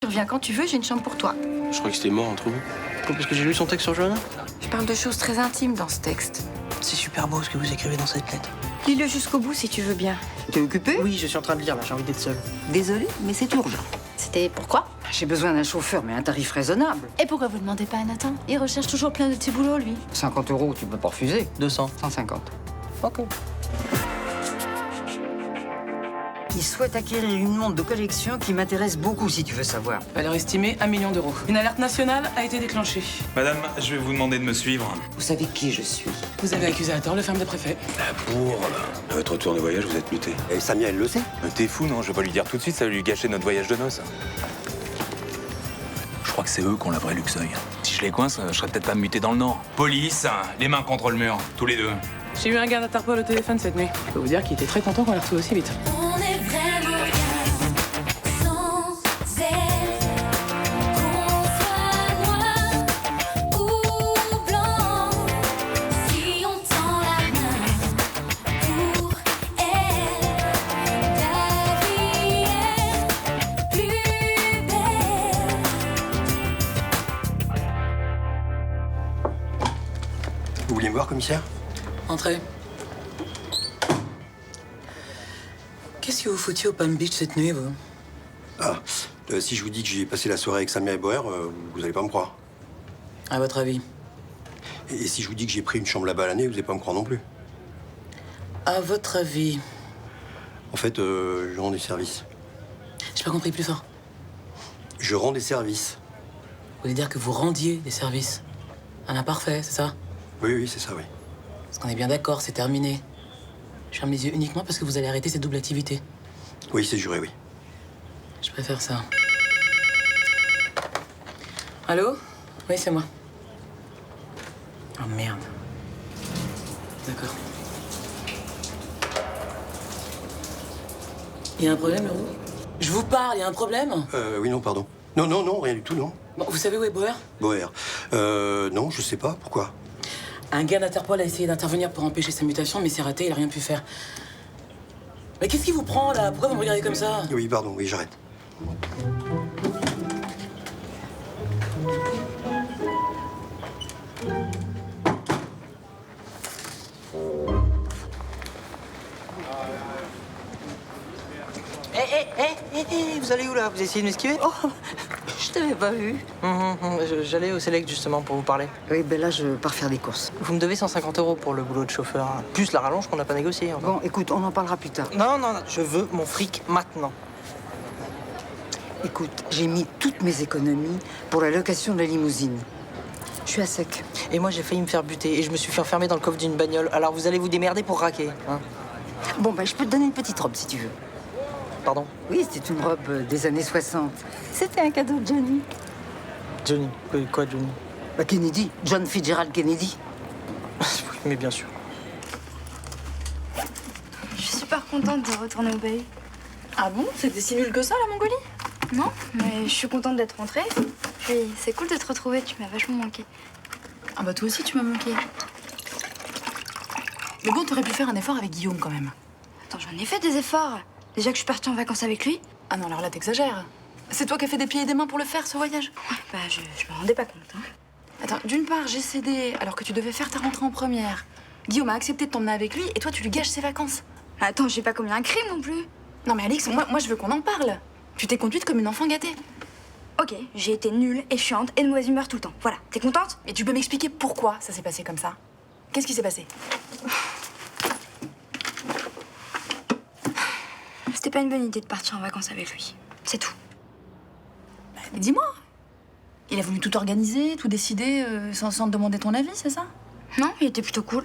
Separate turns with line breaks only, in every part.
Tu reviens quand tu veux, j'ai une chambre pour toi.
Je crois que c'était mort entre vous. Parce que j'ai lu son texte sur Johanna.
Je parle de choses très intimes dans ce texte.
C'est super beau ce que vous écrivez dans cette lettre.
Lis-le jusqu'au bout si tu veux bien. T'es occupé?
Oui, je suis en train de lire là, j'ai envie d'être seul.
Désolée, mais c'est urgent.
C'était pourquoi?
J'ai besoin d'un chauffeur, mais à un tarif raisonnable.
Et pourquoi vous demandez pas à Nathan? Il recherche toujours plein de petits boulots, lui.
50 €, tu peux pas refuser.
200.
150.
Ok.
Il souhaite acquérir une montre de collection qui m'intéresse beaucoup, si tu veux savoir.
Valeur estimée 1 million d'euros. Une alerte nationale a été déclenchée.
Madame, je vais vous demander de me suivre.
Vous savez qui je suis?
Vous avez accusé à tort le ferme des préfets.
La bourre, là. À votre retour de voyage, vous êtes muté.
Et Samia, elle le sait.
T'es fou, non? Je vais pas lui dire tout de suite, ça va lui gâcher notre voyage de noces. Je crois que c'est eux qui ont la vraie luxeuil. Si je les coince, je serais peut-être pas muté dans le Nord. Police, les mains contre le mur, tous les deux.
J'ai eu un gars d'Interpol au téléphone cette nuit. Je peux vous dire qu'il était très content qu'on l'ait retrouvé aussi vite.
On est vraiment bien sans elle. Qu'on soit noir ou blanc, si on tend la main pour elle, ta vie est plus belle.
Vous vouliez me voir, commissaire?
Entrez. Qu'est-ce que vous foutiez au Palm Beach cette nuit, vous?
Ah, si je vous dis que j'ai passé la soirée avec Samia et Boer, vous allez pas me croire.
À votre avis?
Et si je vous dis que j'ai pris une chambre là-bas à l'année, vous allez pas me croire non plus.
À votre avis?
En fait, je rends des services.
J'ai pas compris, plus fort.
Je rends des services.
Vous voulez dire que vous rendiez des services? Un imparfait, c'est ça?
Oui, oui, c'est ça, oui.
Parce qu'on est bien d'accord, c'est terminé. Je ferme les yeux uniquement parce que vous allez arrêter cette double activité.
Oui, c'est juré, oui.
Je préfère ça. Allô? Oui, c'est moi. Oh merde. D'accord. Il y a un problème, Leroux? Je vous parle, il y a un problème?
Oui, non, pardon. Non, non, non, rien du tout, non.
Bon, vous savez où est Boer?
Boer. Non, je sais pas. Pourquoi?
Un gars d'Interpol a essayé d'intervenir pour empêcher sa mutation, mais c'est raté, il a rien pu faire. Mais qu'est-ce qui vous prend, là? Pourquoi vous me regardez comme ça?
Oui, pardon, oui, j'arrête.
Vous allez où là? Vous essayez de m'esquiver?
Oh, je t'avais pas vu.
J'allais au Select justement pour vous parler.
Oui, ben là, je pars faire des courses.
Vous me devez 150 € pour le boulot de chauffeur, hein. Plus la rallonge qu'on n'a pas négociée encore.
Bon, écoute, on en parlera plus tard.
Non, non, non, je veux mon fric maintenant.
Écoute, j'ai mis toutes mes économies pour la location de la limousine. Je suis à sec.
Et moi j'ai failli me faire buter et je me suis fait enfermer dans le coffre d'une bagnole. Alors vous allez vous démerder pour raquer, hein?
Bon, ben, je peux te donner une petite robe si tu veux.
Pardon?
Oui, c'était une robe des années 60. C'était un cadeau de Johnny.
Johnny? Quoi Johnny?
Bah, Kennedy, John Fitzgerald Kennedy.
Oui, mais bien sûr.
Je suis super contente de retourner au pays.
Ah bon? C'était si nul que ça, la Mongolie?
Non, mais je suis contente d'être rentrée. Puis c'est cool de te retrouver, tu m'as vachement manqué.
Ah bah toi aussi, tu m'as manqué. Mais bon, t'aurais pu faire un effort avec Guillaume, quand même.
Attends, j'en ai fait des efforts. Déjà que je suis partie en vacances avec lui.
Ah non, alors là, t'exagères. C'est toi qui as fait des pieds et des mains pour le faire, ce voyage?
Ouais, bah je me rendais pas compte. Hein.
Attends, d'une part, j'ai cédé alors que tu devais faire ta rentrée en première. Guillaume a accepté de t'emmener avec lui et toi, tu lui gâches ses vacances.
Attends, j'ai pas commis un crime non plus.
Non mais Alix, moi je veux qu'on en parle. Tu t'es conduite comme une enfant gâtée.
Ok, j'ai été nulle et chiante et de mauvaise humeur tout le temps. Voilà, t'es contente?
Et tu peux m'expliquer pourquoi ça s'est passé comme ça? Qu'est-ce qui s'est passé?
C'était pas une bonne idée de partir en vacances avec lui. C'est tout.
Mais dis-moi. Il a voulu tout organiser, tout décider sans te demander ton avis, c'est ça?
Non, il était plutôt cool.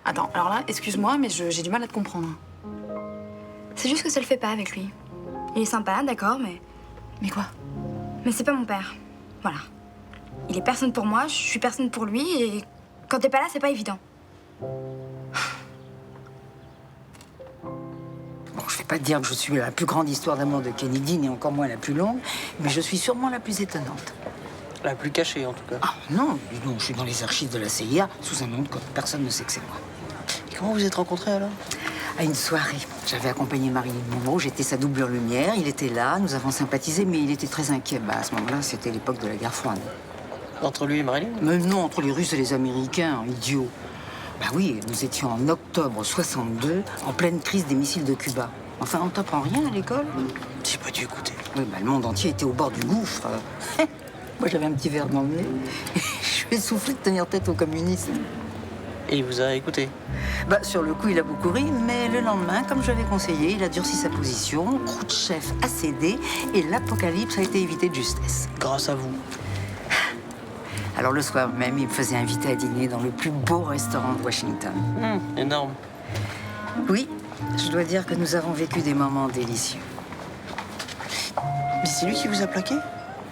Attends, alors là, excuse-moi, mais j'ai du mal à te comprendre.
C'est juste que ça le fait pas avec lui. Il est sympa, d'accord, mais...
Mais quoi?
Mais c'est pas mon père. Voilà. Il est personne pour moi, je suis personne pour lui, et quand t'es pas là, c'est pas évident.
Bon, je vais pas te dire que je suis la plus grande histoire d'amour de Kennedy, ni encore moins la plus longue, mais je suis sûrement la plus étonnante.
La plus cachée en tout cas.
Ah non, dis donc, je suis dans les archives de la CIA sous un nom de code. Personne ne sait que c'est moi.
Et comment vous êtes rencontrés alors?
À une soirée. J'avais accompagné Marilyn Monroe, j'étais sa doublure lumière, il était là, nous avons sympathisé, mais il était très inquiet. Bah, à ce moment-là, c'était l'époque de la guerre froide.
Entre lui et Marilyn?
Mais non, entre les Russes et les Américains, idiot. Bah oui, nous étions en octobre 62, en pleine crise des missiles de Cuba. Enfin, on t'apprend rien à l'école?
J'ai pas dû écouter.
Oui, bah, le monde entier était au bord du gouffre. Moi, j'avais un petit verre dans le nez. Je lui ai soufflé de tenir tête aux communistes.
Et il vous a écouté?
Bah, sur le coup, il a beaucoup ri, mais le lendemain, comme je l'avais conseillé, il a durci sa position, Khrouchtchev a cédé, et l'apocalypse a été évité de justesse.
Grâce à vous.
Alors le soir même, il me faisait inviter à dîner dans le plus beau restaurant de Washington.
Énorme.
Oui, je dois dire que nous avons vécu des moments délicieux.
Mais c'est lui qui vous a plaqué?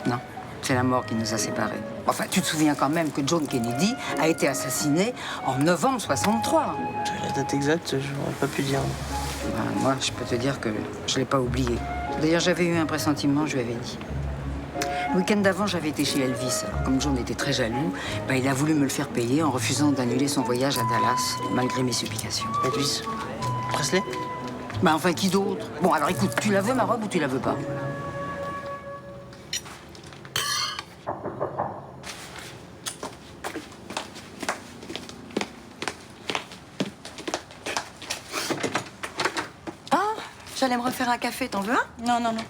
Non, c'est la mort qui nous a séparés. Enfin, tu te souviens quand même que John Kennedy a été assassiné en novembre 63.
La date exacte, j'aurais pas pu dire.
Ben, moi, je peux te dire que je l'ai pas oublié. D'ailleurs, j'avais eu un pressentiment, je lui avais dit. Le week-end d'avant, j'avais été chez Elvis. Alors, comme John était très jaloux, ben, il a voulu me le faire payer en refusant d'annuler son voyage à Dallas, malgré mes supplications.
Elvis Presley?
Ben, enfin, qui d'autre? Bon, alors écoute, tu la veux, ma robe, ou tu la veux pas?
J'allais me refaire un café, t'en veux un?
Non, non, non.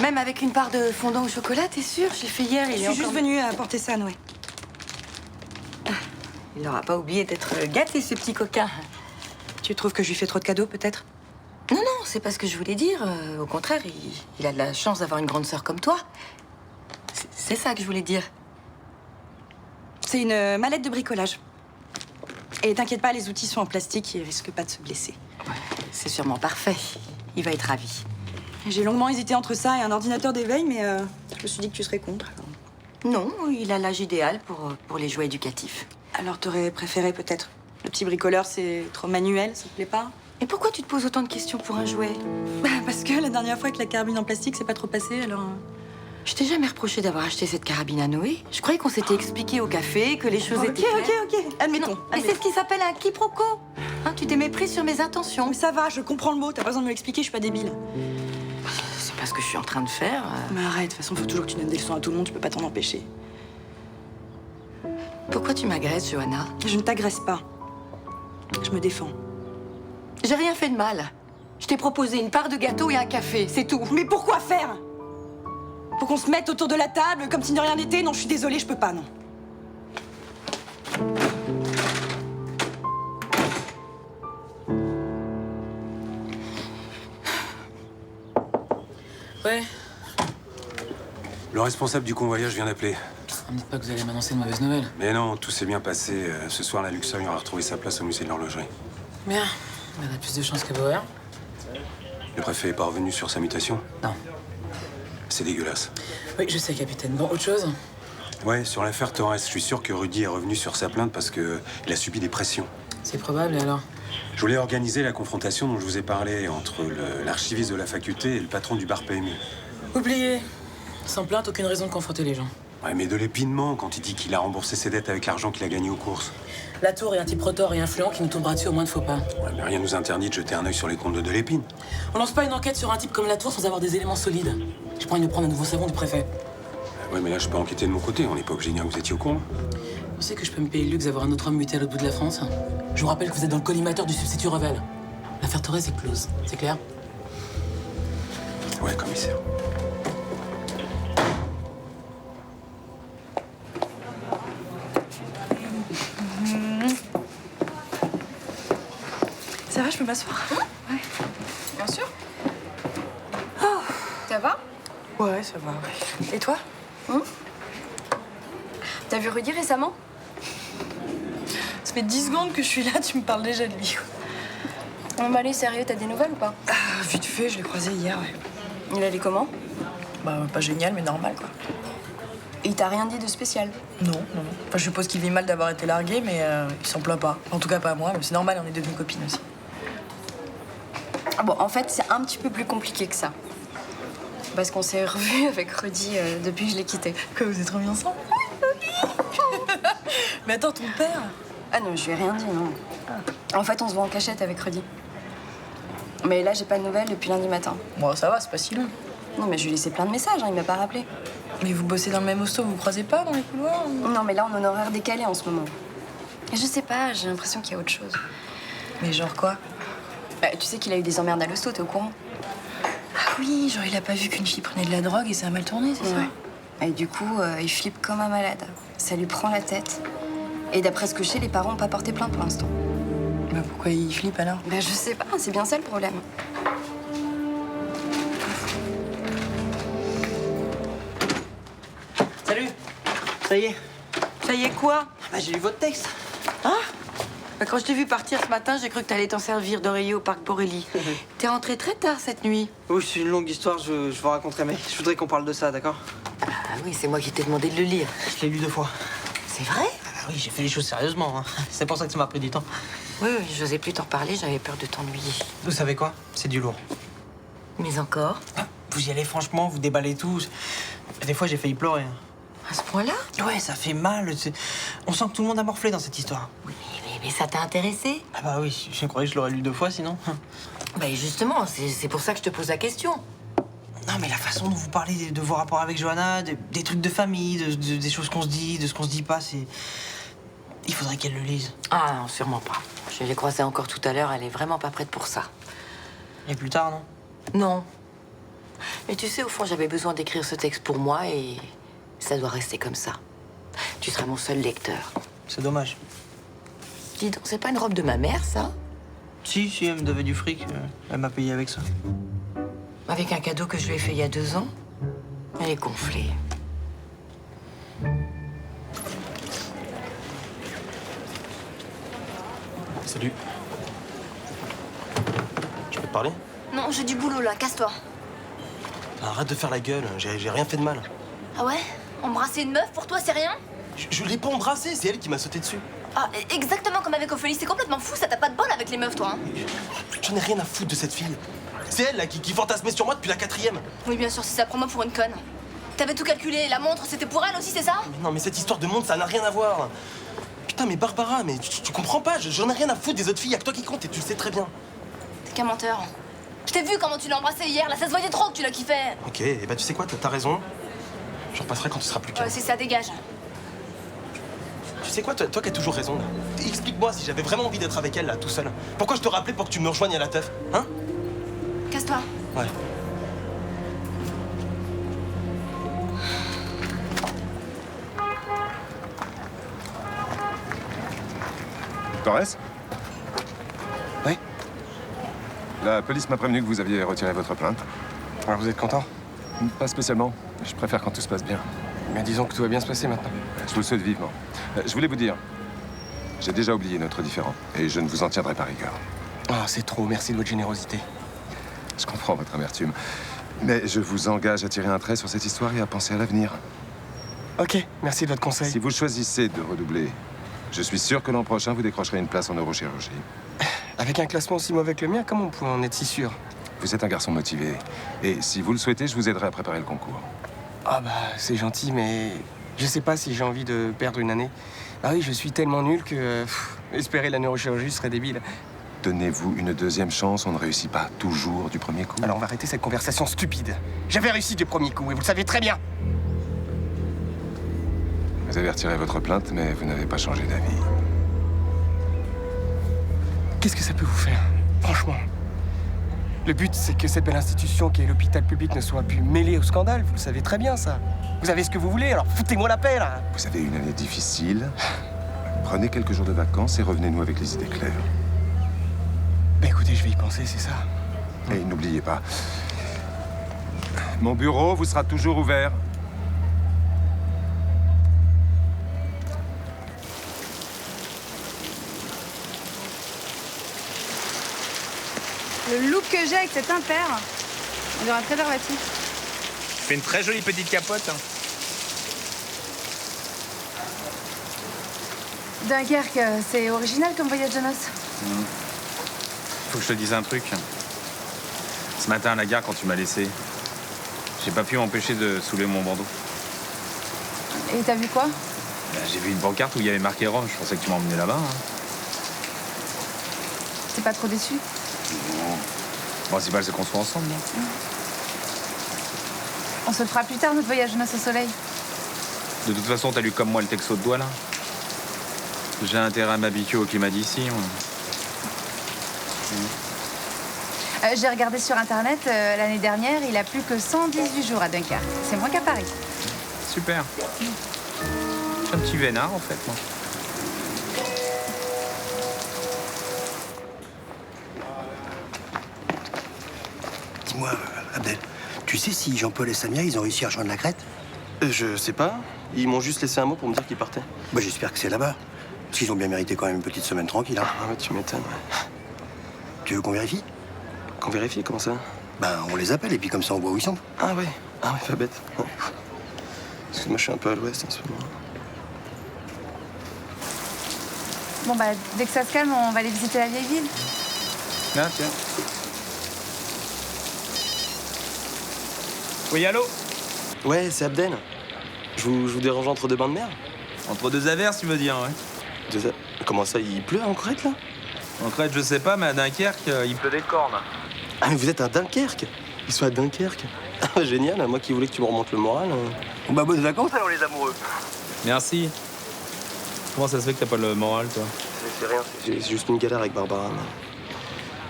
Même avec une part de fondant au chocolat, t'es sûre? J'ai fait hier,
Je suis juste venue apporter ça à Noé.
Il n'aura pas oublié d'être gâté, ce petit coquin.
Tu trouves que je lui fais trop de cadeaux, peut-être?
Non, non, c'est pas ce que je voulais dire. Au contraire, il a de la chance d'avoir une grande sœur comme toi. C'est ça que je voulais dire.
C'est une mallette de bricolage. Et t'inquiète pas, les outils sont en plastique, ils risquent pas de se blesser.
C'est sûrement parfait. Il va être ravi.
J'ai longuement hésité entre ça et un ordinateur d'éveil, mais je me suis dit que tu serais contre.
Non, il a l'âge idéal pour les jouets éducatifs.
Alors t'aurais préféré peut-être? Le petit bricoleur, c'est trop manuel, ça te plaît pas?
Et pourquoi tu te poses autant de questions pour un jouet?
Parce que la dernière fois que la carabine en plastique, c'est pas trop passé, alors...
Je t'ai jamais reproché d'avoir acheté cette carabine à Noé. Je croyais qu'on s'était expliqué au café, que les choses étaient claires.
Ok, admettons.
Non, mais c'est ce qui s'appelle un quiproquo. Hein, tu t'es mépris sur mes intentions.
Mais ça va, je comprends le mot, t'as pas besoin de me l'expliquer, je suis pas débile.
C'est pas ce que je suis en train de faire.
Mais arrête, de toute façon, faut toujours que tu donnes des leçons à tout le monde, tu peux pas t'en empêcher.
Pourquoi tu m'agresses, Johanna?
Je ne t'agresse pas. Je me défends.
J'ai rien fait de mal. Je t'ai proposé une part de gâteau et un café, c'est tout.
Mais pourquoi faire? Pour qu'on se mette autour de la table comme si de rien n'était? Non, je suis désolée, je peux pas, non.
Ouais.
Le responsable du convoyage vient d'appeler.
Ne me dites pas que vous allez m'annoncer une mauvaise nouvelle.
Mais non, tout s'est bien passé. Ce soir, la Luxeuil aura retrouvé sa place au musée de l'horlogerie.
Bien. On a plus de chance que Bauer.
Le préfet est pas revenu sur sa mutation?
Non.
C'est dégueulasse.
Oui, je sais, capitaine. Bon, autre chose?
Ouais, sur l'affaire Torres, je suis sûr que Rudy est revenu sur sa plainte parce qu'il a subi des pressions.
C'est probable, et alors?
Je voulais organiser la confrontation dont je vous ai parlé entre l'archiviste de la faculté et le patron du bar PMU.
Oubliez. Sans plainte, aucune raison de confronter les gens.
Ouais, mais de l'épinement quand il dit qu'il a remboursé ses dettes avec l'argent qu'il a gagné aux courses.
La tour est un type rotor et influent qui nous tombera dessus au moins de faux pas.
Ouais, mais rien nous interdit de jeter un œil sur les comptes de Delépine.
On lance pas une enquête sur un type comme la tour sans avoir des éléments solides. Je prends de prendre un nouveau savon du préfet.
Ouais, mais là, je peux enquêter de mon côté. On n'est pas obligé de dire que vous étiez au courant.
Vous pensez que je peux me payer le luxe d'avoir un autre homme muté à l'autre bout de la France? Je vous rappelle que vous êtes dans le collimateur du substitut Revel. L'affaire Torres est close. C'est clair?
Ouais, commissaire.
Ça va, je peux m'asseoir?
Ouais, bien sûr. Ça va?
Ouais, ça va, ouais. Et toi?
T'as vu Rudy récemment?
Ça fait 10 secondes que je suis là, tu me parles déjà de lui.
Non, bah allez, sérieux, t'as des nouvelles ou pas?
Vite fait, je l'ai croisé hier, ouais.
Il allait comment?
Bah, pas génial, mais normal, quoi.
Et il t'a rien dit de spécial?
Non, non. Enfin, je suppose qu'il vit mal d'avoir été largué, mais il s'en plaint pas. En tout cas, pas à moi, mais c'est normal, on est devenues copines aussi.
Ah bon, en fait, c'est un petit peu plus compliqué que ça. Parce qu'on s'est revus avec Rudy depuis que je l'ai quitté.
Quoi, vous êtes remis ensemble? Mais attends, ton père?
Ah non, je lui ai rien dit, non. En fait, on se voit en cachette avec Rudy. Mais là, j'ai pas de nouvelles depuis lundi matin.
Bon, ça va, c'est pas si long.
Non, mais je lui ai laissé plein de messages, hein, il m'a pas rappelé.
Mais vous bossez dans le même hosto, vous vous croisez pas dans les couloirs
Non, mais là, on est en horaire décalé en ce moment. Et je sais pas, j'ai l'impression qu'il y a autre chose.
Mais genre quoi?
Bah, tu sais qu'il a eu des emmerdes à l'hosto, t'es au courant?
Ah oui, genre il a pas vu qu'une fille prenait de la drogue et ça a mal tourné, c'est ça?
Et du coup, il flippe comme un malade. Ça lui prend la tête. Et d'après ce que je sais, les parents n'ont pas porté plainte pour l'instant.
Bah pourquoi il flippe alors?
Ben, je sais pas, c'est bien ça le problème.
Salut. Ça y est.
Ça y est quoi?
Bah j'ai lu votre texte.
Bah, quand je t'ai vu partir ce matin, j'ai cru que t'allais t'en servir d'oreiller au parc Borély. T'es rentré très tard cette nuit.
Oui, c'est une longue histoire, je vous raconterai, mais je voudrais qu'on parle de ça, d'accord?
Ah oui, c'est moi qui t'ai demandé de le lire.
Je l'ai lu 2 fois.
C'est vrai?
Ah oui, j'ai fait les choses sérieusement. Hein. C'est pour ça que ça m'a pris du temps.
Oui, j'osais plus t'en reparler, j'avais peur de t'ennuyer.
Vous savez quoi? C'est du lourd.
Mais encore?
Vous y allez franchement, vous déballez tout. Des fois, j'ai failli pleurer. Hein.
À ce point-là?
Ouais, ça fait mal. On sent que tout le monde a morflé dans cette histoire.
Oui, mais ça t'a intéressé?
Ah bah oui, je croyais que je l'aurais lu 2 fois sinon.
Bah justement, c'est pour ça que je te pose la question.
Non, mais la façon dont vous parlez de vos rapports avec Johanna, des trucs de famille, des choses qu'on se dit, de ce qu'on se dit pas, c'est... Il faudrait qu'elle le lise.
Ah non, sûrement pas. Je l'ai croisée encore tout à l'heure, elle est vraiment pas prête pour ça.
Et plus tard, non?
Non. Mais tu sais, au fond, j'avais besoin d'écrire ce texte pour moi et ça doit rester comme ça. Tu seras mon seul lecteur.
C'est dommage.
Dis donc, c'est pas une robe de ma mère, ça?
Si, elle me devait du fric. Elle m'a payé avec ça.
Avec un cadeau que je lui ai fait il y a 2 ans? Elle est gonflée.
Salut. Je peux te parler?
Non, j'ai du boulot là, casse-toi.
Arrête de faire la gueule, j'ai rien fait de mal.
Ah ouais? Embrasser une meuf, pour toi, c'est rien?
Je l'ai pas embrassée, c'est elle qui m'a sauté dessus.
Ah, exactement comme avec Ophélie, c'est complètement fou, ça t'a pas de bol avec les meufs, toi, hein?
J'en ai rien à foutre de cette fille. C'est elle là qui fantasmait sur moi depuis la 4e.
Oui, bien sûr, si ça prend moi pour une conne. T'avais tout calculé, la montre, c'était pour elle aussi, c'est ça?
Mais non, mais cette histoire de monde, ça n'a rien à voir. Putain, mais Barbara, mais tu comprends pas, j'en ai rien à foutre des autres filles, y'a que toi qui compte et tu le sais très bien.
T'es qu'un menteur. Je t'ai vu comment tu l'as embrassé hier, là, ça se voyait trop que tu l'as kiffé.
Ok, et bah tu sais quoi, t'as raison. Je repasserai quand tu seras plus calme.
Ouais, c'est ça, dégage.
Tu sais quoi, toi qui as toujours raison, là. Explique-moi si j'avais vraiment envie d'être avec elle, là, tout seul. Pourquoi je te rappelais pour que tu me rejoignes à la teuf, hein?
Casse-toi.
Ouais.
Torres?
Oui.
La police m'a prévenu que vous aviez retiré votre plainte.
Alors vous êtes content?
Pas spécialement. Je préfère quand tout se passe bien.
Mais disons que tout va bien se passer maintenant.
Je vous le souhaite vivement. Je voulais vous dire, j'ai déjà oublié notre différend et je ne vous en tiendrai pas rigueur.
Ah, c'est trop, merci de votre générosité.
Je comprends votre amertume. Mais je vous engage à tirer un trait sur cette histoire et à penser à l'avenir.
Ok, merci de votre conseil.
Si vous choisissez de redoubler, je suis sûr que l'an prochain, vous décrocherez une place en neurochirurgie.
Avec un classement aussi mauvais que le mien, comment on peut en être si sûr?
Vous êtes un garçon motivé. Et si vous le souhaitez, je vous aiderai à préparer le concours.
Ah bah, c'est gentil, mais je sais pas si j'ai envie de perdre une année. Ah oui, je suis tellement nul que espérer la neurochirurgie serait débile.
Donnez-vous une deuxième chance, on ne réussit pas toujours du premier coup.
Alors on va arrêter cette conversation stupide. J'avais réussi du premier coup, et vous le savez très bien.
Vous avez retiré votre plainte, mais vous n'avez pas changé d'avis.
Qu'est-ce que ça peut vous faire, franchement? Le but, c'est que cette belle institution qui est l'hôpital public ne soit plus mêlée au scandale. Vous le savez très bien, ça. Vous avez ce que vous voulez, alors foutez-moi la paix, là.
Vous avez une année difficile. Prenez quelques jours de vacances et revenez-nous avec les idées claires.
Bah écoutez, je vais y penser, c'est ça.
Et n'oubliez pas, mon bureau vous sera toujours ouvert.
Le look que j'ai avec cet impair, on dirait un préservatif.
Fais une très jolie petite capote. Hein.
Dunkerque, c'est original comme voyage de noces.
Faut que je te dise un truc. Ce matin à la gare, quand tu m'as laissé, j'ai pas pu m'empêcher de soulever mon bandeau.
Et t'as vu quoi?
Bah, j'ai vu une pancarte où il y avait marqué Rome, je pensais que tu m'emmenais là-bas. Hein.
T'es pas trop déçu?
Non. Le principal, c'est qu'on soit ensemble, non?
On se le fera plus tard, notre voyage de noces au soleil.
De toute façon, t'as lu comme moi le texto de doigt, là? J'ai intérêt à m'habituer au climat d'ici.
J'ai regardé sur Internet, l'année dernière, il a plus que 118 jours à Dunkerque. C'est moins qu'à Paris.
Super. Je suis un petit vénard, en fait, moi.
Dis-moi, Abdel, tu sais si Jean-Paul et Samia, ils ont réussi à rejoindre la Crète?
Je sais pas. Ils m'ont juste laissé un mot pour me dire qu'ils partaient.
Bah, j'espère que c'est là-bas. Parce qu'ils ont bien mérité quand même une petite semaine tranquille, hein.
Ah ouais, tu m'étonnes, ouais.
Tu veux qu'on vérifie?
Qu'on vérifie, comment ça?
Ben, on les appelle et puis comme ça, on voit où ils sont.
Ah ouais, pas bête. Ouais. Parce que moi, je suis un peu à l'ouest en ce moment.
Bon, bah, dès que ça se calme, on va aller visiter la vieille ville.
Ah, tiens. Oui, allô?
Ouais, c'est Abdel. Je vous dérange entre deux bains de mer?
Entre deux averses, tu veux dire, ouais.
Comment ça, il pleut en Crète, là?
En Crète, je sais pas, mais à Dunkerque, il pleut des cornes.
Ah, mais vous êtes à Dunkerque? Ils sont à Dunkerque? Ah, génial, moi qui voulais que tu me remontes le moral.
Bah, bonnes vacances alors, les amoureux.
Merci. Comment ça se fait que t'as pas le moral, toi?
C'est rien, c'est juste une galère avec Barbara.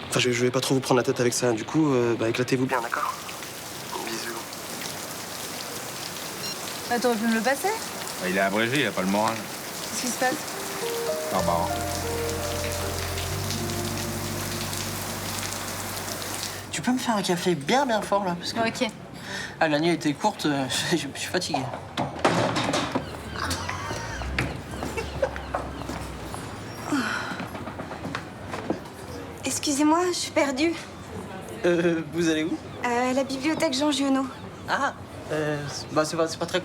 Enfin, je vais pas trop vous prendre la tête avec ça. Du coup, bah, éclatez-vous bien, d'accord? Bisous.
Bah, t'aurais pu me le passer?
Il est abrégé, il a pas le moral.
Qu'est-ce qui se passe?
Barbara.
Tu peux me faire un café bien fort, là? Parce que...
Ok.
Ah, la nuit était courte, je suis fatigué.
Excusez-moi, je suis perdue.
Vous allez où?
À la bibliothèque Jean Giono.
Ah, bah c'est pas très...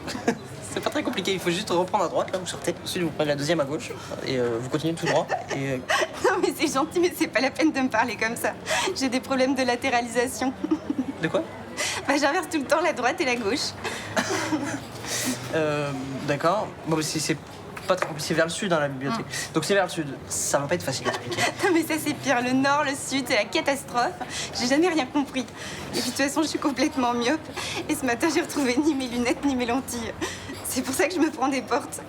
c'est pas très compliqué, il faut juste reprendre à droite, là, vous sortez. Ensuite, vous prenez la deuxième à gauche, et vous continuez tout droit, et...
Non mais c'est gentil, mais c'est pas la peine de me parler comme ça. J'ai des problèmes de latéralisation.
De quoi?
Bah j'inverse tout le temps la droite et la gauche.
D'accord. Bon, c'est pas très compliqué, c'est vers le sud, hein, la bibliothèque. Donc c'est vers le sud, ça va pas être facile à expliquer.
Non mais ça c'est pire, le nord, le sud, c'est la catastrophe. J'ai jamais rien compris. Et puis de toute façon, je suis complètement myope. Et ce matin, j'ai retrouvé ni mes lunettes ni mes lentilles. C'est pour ça que je me prends des portes.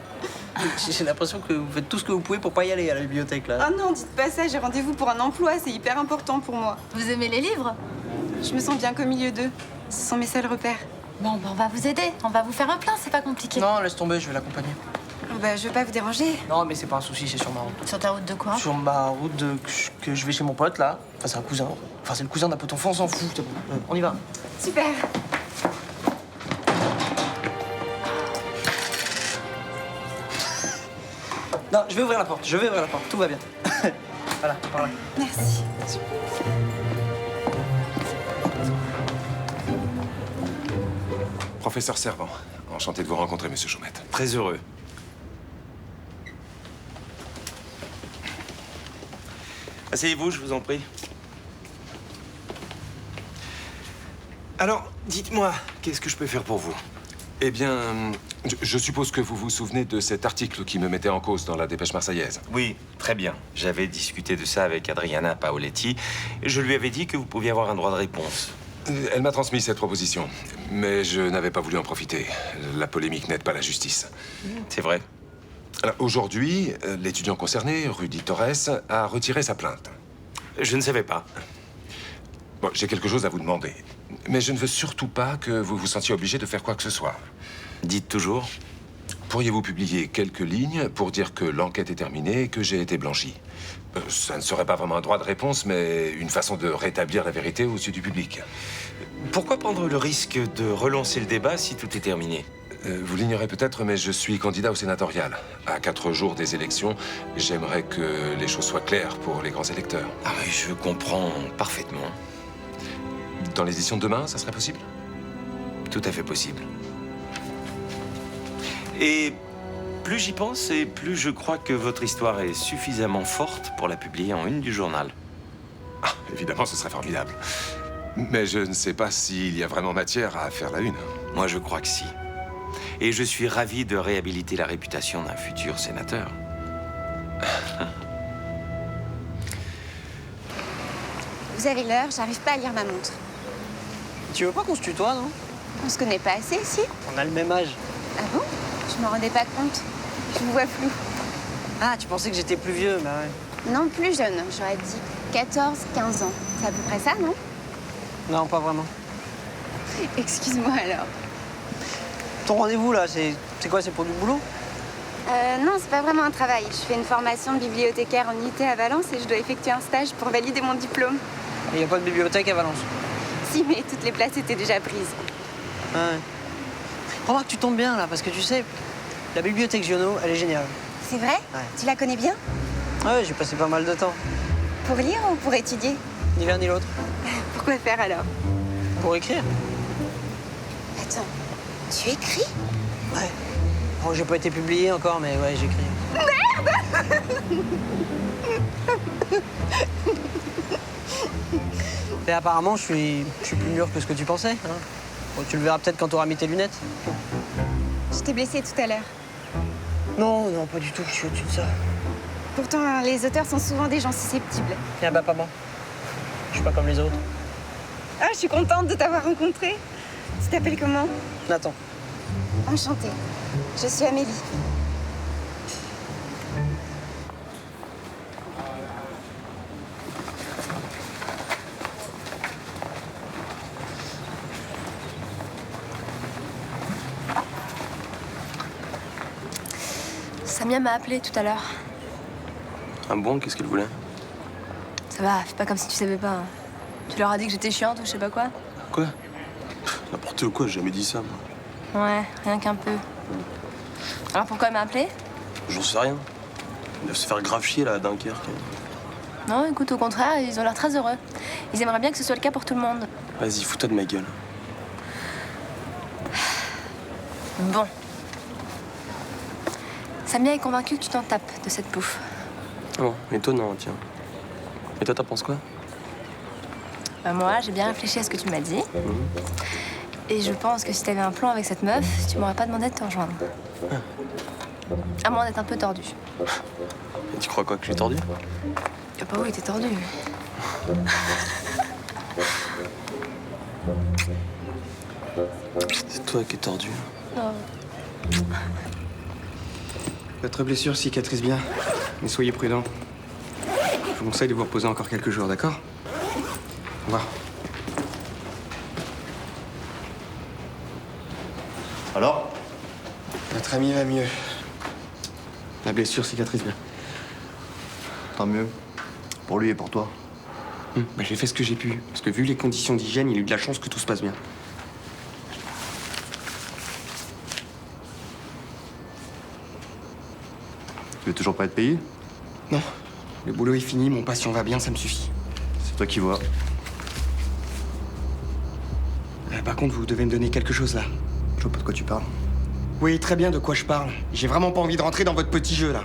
J'ai l'impression que vous faites tout ce que vous pouvez pour pas y aller à la bibliothèque, là.
Ah non, dites pas ça, j'ai rendez-vous pour un emploi, c'est hyper important pour moi.
Vous aimez les livres?
Je me sens bien qu'au milieu d'eux. Ce sont mes seuls repères.
Bon, bah on va vous aider. On va vous faire un plein, c'est pas compliqué.
Non, laisse tomber, je vais l'accompagner.
Bah, je veux pas vous déranger.
Non, mais c'est pas un souci, c'est sur ma route.
Sur ta route de quoi?
Sur ma route que je vais chez mon pote, là. Enfin, c'est un cousin. Enfin, c'est le cousin d'un pote enfant, on s'en fout. On y va.
Super.
Non, je vais ouvrir la porte, tout va bien. Voilà, par là.
Merci.
Professeur Servant, enchanté de vous rencontrer, monsieur Chaumette.
Très heureux. Asseyez-vous, je vous en prie. Alors, dites-moi, qu'est-ce que je peux faire pour vous?
Eh bien, je suppose que vous vous souvenez de cet article qui me mettait en cause dans la dépêche marseillaise.
Oui, très bien. J'avais discuté de ça avec Adriana Paoletti. Je lui avais dit que vous pouviez avoir un droit de réponse.
Elle m'a transmis cette proposition, mais je n'avais pas voulu en profiter. La polémique n'aide pas la justice.
C'est vrai.
Alors, aujourd'hui, l'étudiant concerné, Rudy Torres, a retiré sa plainte.
Je ne savais pas.
Bon, j'ai quelque chose à vous demander. Mais je ne veux surtout pas que vous vous sentiez obligé de faire quoi que ce soit.
Dites toujours.
Pourriez-vous publier quelques lignes pour dire que l'enquête est terminée et que j'ai été blanchi? Ça ne serait pas vraiment un droit de réponse, mais une façon de rétablir la vérité aux yeux du public.
Pourquoi prendre le risque de relancer le débat si tout est terminé?
Vous l'ignorez peut-être, mais je suis candidat au sénatorial. À 4 jours des élections, j'aimerais que les choses soient claires pour les grands électeurs.
Ah oui, je comprends parfaitement.
Dans l'édition de demain, ça serait possible?
Tout à fait possible. Et plus j'y pense, et plus je crois que votre histoire est suffisamment forte pour la publier en une du journal.
Ah, évidemment, ce serait formidable. Mais je ne sais pas s'il y a vraiment matière à faire la une.
Moi, je crois que si. Et je suis ravi de réhabiliter la réputation d'un futur sénateur.
Vous avez l'heure, j'arrive pas à lire ma montre.
Tu veux pas qu'on se tutoie, non?
On se connaît pas assez ici?
On a le même âge.
Ah bon? Je m'en rendais pas compte. Je vous vois flou.
Ah, tu pensais que j'étais plus vieux, bah ouais.
Non, plus jeune. J'aurais dit 14, 15 ans. C'est à peu près ça, non?
Non, pas vraiment.
Excuse-moi alors.
Ton rendez-vous, là, c'est quoi? C'est pour du boulot?
Non, c'est pas vraiment un travail. Je fais une formation de bibliothécaire en IT à Valence et je dois effectuer un stage pour valider mon diplôme.
Il n'y a pas de bibliothèque à Valence.
Si, mais toutes les places étaient déjà prises.
Ah ouais. Remarque, tu tombes bien, là, parce que tu sais, la bibliothèque Giono, elle est géniale.
C'est vrai?
Ouais.
Tu la connais bien?
Ouais, j'ai passé pas mal de temps.
Pour lire ou pour étudier?
Ni l'un ni l'autre.
Pourquoi faire alors?
Pour écrire.
Attends, tu écris?
Ouais. Bon, j'ai pas été publié encore, mais ouais, j'écris.
Merde!
Et apparemment, je suis plus mûr que ce que tu pensais. Hein. Bon, tu le verras peut-être quand t'auras mis tes lunettes.
Je t'ai blessé tout à l'heure.
Non, non, pas du tout, je suis au-dessus de ça.
Pourtant, les auteurs sont souvent des gens susceptibles.
Ah bah pas moi. Je suis pas comme les autres.
Ah, je suis contente de t'avoir rencontré. Tu t'appelles comment?
Nathan.
Enchantée. Je suis Amélie.
Samia m'a appelé tout à l'heure.
Ah bon, qu'est-ce qu'elle voulait?
Ça va, fais pas comme si tu savais pas. Hein. Tu leur as dit que j'étais chiante ou je sais pas quoi?
Quoi? N'importe quoi, j'ai jamais dit ça, moi.
Ouais, rien qu'un peu. Alors pourquoi elle m'a appelé?
J'en sais rien. Ils doivent se faire grave chier, là, à Dunkerque.
Non, écoute, au contraire, ils ont l'air très heureux. Ils aimeraient bien que ce soit le cas pour tout le monde.
Vas-y, fous-toi de ma gueule.
Bon. Samia est convaincue que tu t'en tapes de cette pouffe.
Oh, étonnant, tiens. Et toi, t'en penses quoi?
Bah moi, j'ai bien réfléchi à ce que tu m'as dit. Et je pense que si t'avais un plan avec cette meuf, tu m'aurais pas demandé de te rejoindre. À moins d'être un peu tordu.
Et tu crois quoi, que je suis tordu?
Ah bah oui, t'es tordu.
C'est toi qui es tordu.
Non.
Votre blessure cicatrise bien, mais soyez prudent. Je vous conseille de vous reposer encore quelques jours, d'accord? Au revoir.
Alors?
Votre ami va mieux. La blessure cicatrise bien.
Tant mieux. Pour lui et pour toi.
Bah, j'ai fait ce que j'ai pu. Parce que vu les conditions d'hygiène, il a eu de la chance que tout se passe bien.
Tu veux toujours pas être payé?
Non. Le boulot est fini, mon patient va bien, ça me suffit.
C'est toi qui vois.
Par contre, vous devez me donner quelque chose, là.
Je vois pas de quoi tu parles.
Oui, très bien de quoi je parle. J'ai vraiment pas envie de rentrer dans votre petit jeu, là.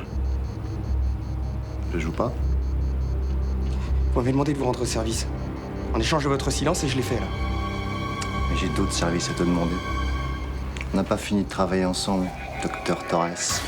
Je joue pas.
Vous m'avez demandé de vous rendre service. En échange de votre silence, et je l'ai fait, là.
Mais j'ai d'autres services à te demander. On n'a pas fini de travailler ensemble, docteur Torres.